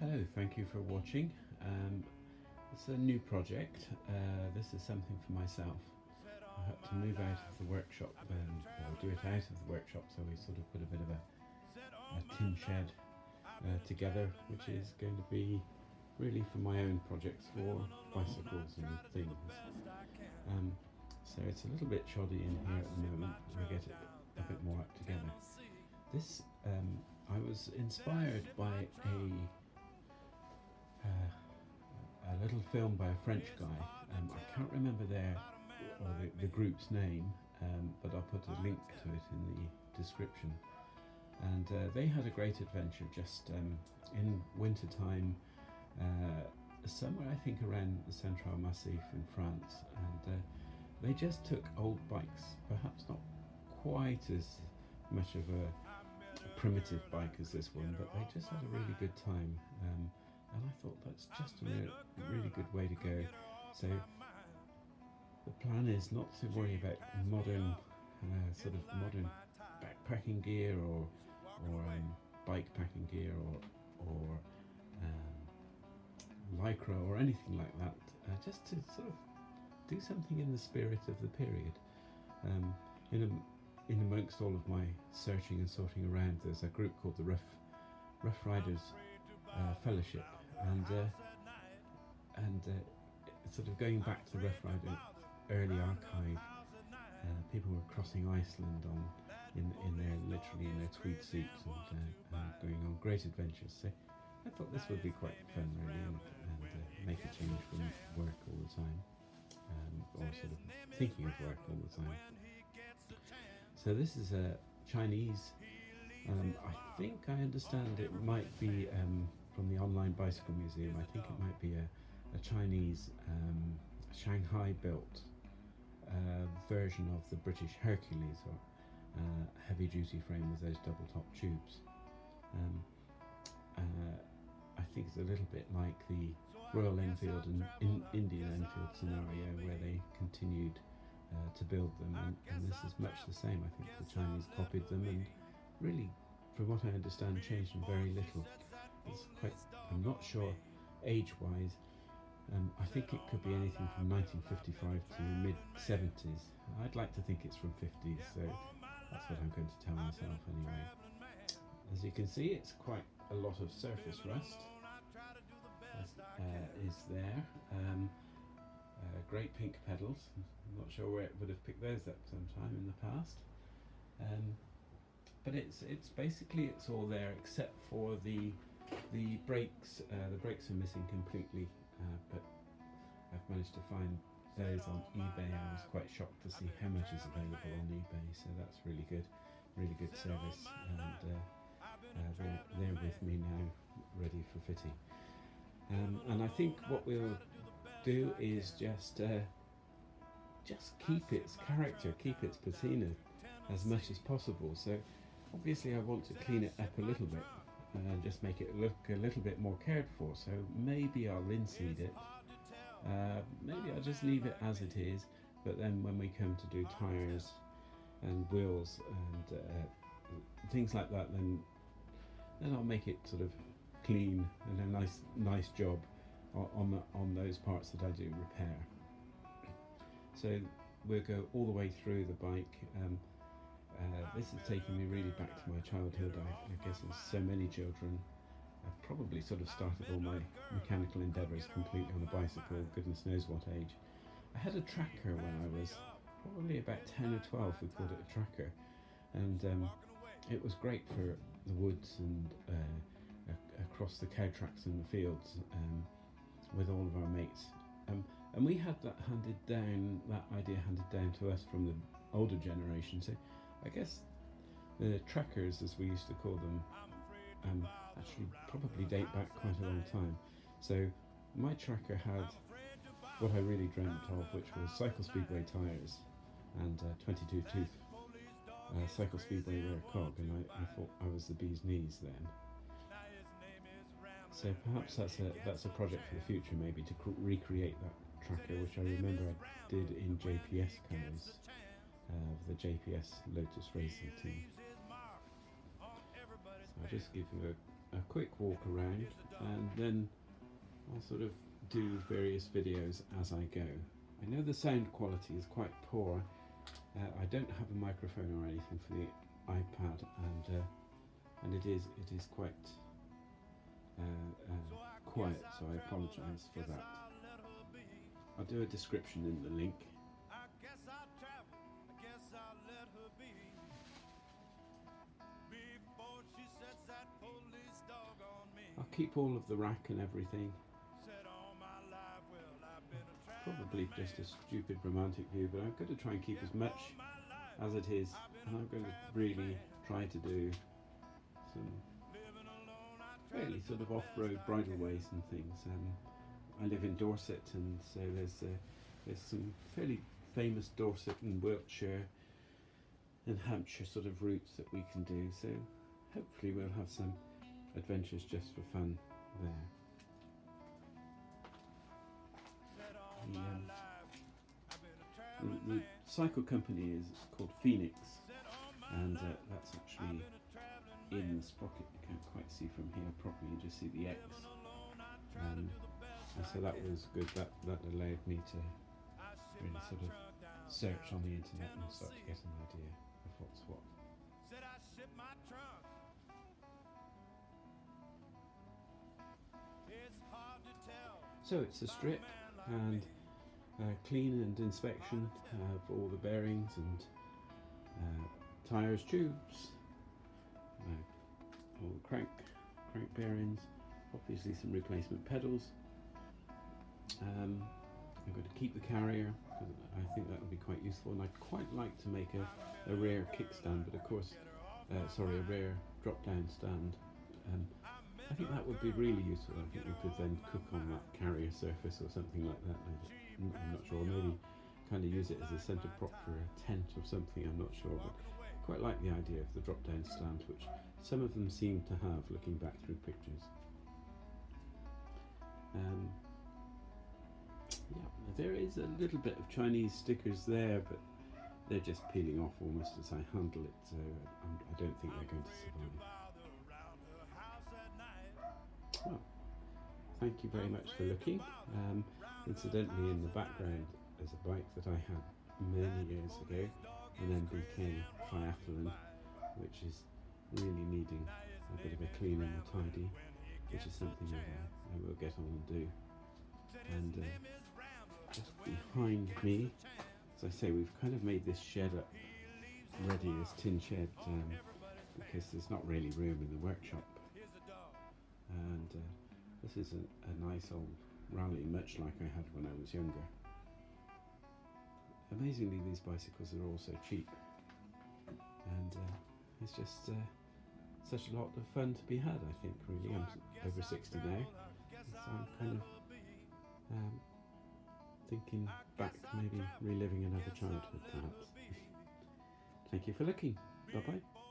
Hello, thank you for watching. It's a new project. This is something for myself. I had to move out of the workshop or do it out of the workshop, so we sort of put a bit of a tin shed together, which is going to be really for my own projects for bicycles and things. So it's a little bit shoddy in here at the moment. We'll get it a bit more up together. This I was inspired by a little film by a French guy. I can't remember the group's name, but I'll put a link to it in the description. And they had a great adventure just in winter time, somewhere I think around the Central Massif in France, and they just took old bikes, perhaps not quite as much of a primitive bike as this one, but they just had a really good time, and I thought that's just a really good way to go. So the plan is not to worry about modern modern backpacking gear or bike packing gear or lycra or anything like that, just to sort of do something in the spirit of the period. In amongst all of my searching and sorting around, there's a group called the Rough Riders Fellowship, and sort of going back to the Rough Rider early archive, people were crossing Iceland in their tweed suits and going on great adventures. So I thought this would be quite fun, really, and make a change from work all the time, or sort of thinking of work all the time. So this is a Chinese, I think I understand it might be from the online bicycle museum. I think it might be a Chinese Shanghai built version of the British Hercules, or heavy duty frame with those double top tubes. I think it's a little bit like the Royal Enfield and Indian Enfield scenario, where they continued to build them, and this is much the same. I think the Chinese copied them and really, from what I understand, changed them very little. It's quite, I'm not sure age-wise, I think it could be anything from 1955 to mid-70s. I'd like to think it's from 50s, so that's what I'm going to tell myself anyway. As you can see, it's quite a lot of surface rust is there. Great pink pedals. I'm not sure where it would have picked those up sometime in the past. But it's basically it's all there except for the brakes. The brakes are missing completely, but I've managed to find those on eBay. I was quite shocked to see how much is available on eBay, so that's really good service, and they're with me now, ready for fitting. And I think what we'll do is just keep its character, keep its patina as much as possible. So obviously I want to clean it up a little bit, just make it look a little bit more cared for. So maybe I'll linseed it, maybe I'll just leave it as it is, but then when we come to do tires and wheels and things like that, then I'll make it sort of clean and a nice job on those parts that I do repair. So we'll go all the way through the bike. This is taking me really back to my childhood. I guess as so many children, I've probably sort of started all my mechanical endeavours completely on a bicycle, goodness knows what age. I had a tracker when I was probably about 10 or 12, we called it a tracker, and it was great for the woods and across the cow tracks in the fields, with all of our mates, and we had that idea handed down to us from the older generation. So I guess the trackers, as we used to call them, actually probably date back quite a long time. So my tracker had what I really dreamt of, which was cycle speedway tyres and 22 tooth cycle speedway rear cog, and I thought I was the bee's knees then. So perhaps that's a project for the future, maybe to recreate that tracker, which I remember I did in JPS colours, the JPS Lotus Racing team. So I'll just give you a quick walk around, and then I'll sort of do various videos as I go. I know the sound quality is quite poor. I don't have a microphone or anything for the iPad, and it is quite quiet, so I apologise for that. I'll do a description in the link. I'll keep all of the rack and everything. Probably just a stupid romantic view, but I'm going to try and keep as much as it is, and I'm going to really try to do some fairly sort of off-road bridleways and things. I live in Dorset, and so there's some fairly famous Dorset and Wiltshire and Hampshire sort of routes that we can do, so hopefully we'll have some adventures just for fun there. The cycle company is called Phoenix, and that's actually in the sprocket. You can't quite see from here properly, you just see the X, and so that was good. That allowed me to really sort of search on the internet and start to get an idea of what's what. So it's a strip and clean and inspection of all the bearings and tyres, tubes, all the crank bearings, obviously some replacement pedals. I'm going to keep the carrier because I think that would be quite useful, and I'd quite like to make a rear kickstand, but of course, a rear drop-down stand. I think that would be really useful. I think we could then cook on that carrier surface or something like that. I'm not sure. Maybe kind of use it as a centre prop for a tent or something. I'm not sure, but quite like the idea of the drop-down stand, which some of them seem to have, looking back through pictures. Yeah, there is a little bit of Chinese stickers there, but they're just peeling off almost as I handle it, so I don't think they're going to survive. Well, thank you very much for looking. Incidentally, in the background is a bike that I had many years ago, an MBK triathlon, which is really needing a bit of a clean and a tidy, which is something I will get on and do. And just behind me, as I say, we've kind of made this shed up ready, this tin shed, because there's not really room in the workshop. And this is a nice old rally, much like I had when I was younger. Amazingly, these bicycles are all so cheap, and it's just such a lot of fun to be had, I think, really. I'm over 60 now, so I'm kind of thinking back, maybe reliving another childhood, perhaps. Thank you for looking. Bye-bye.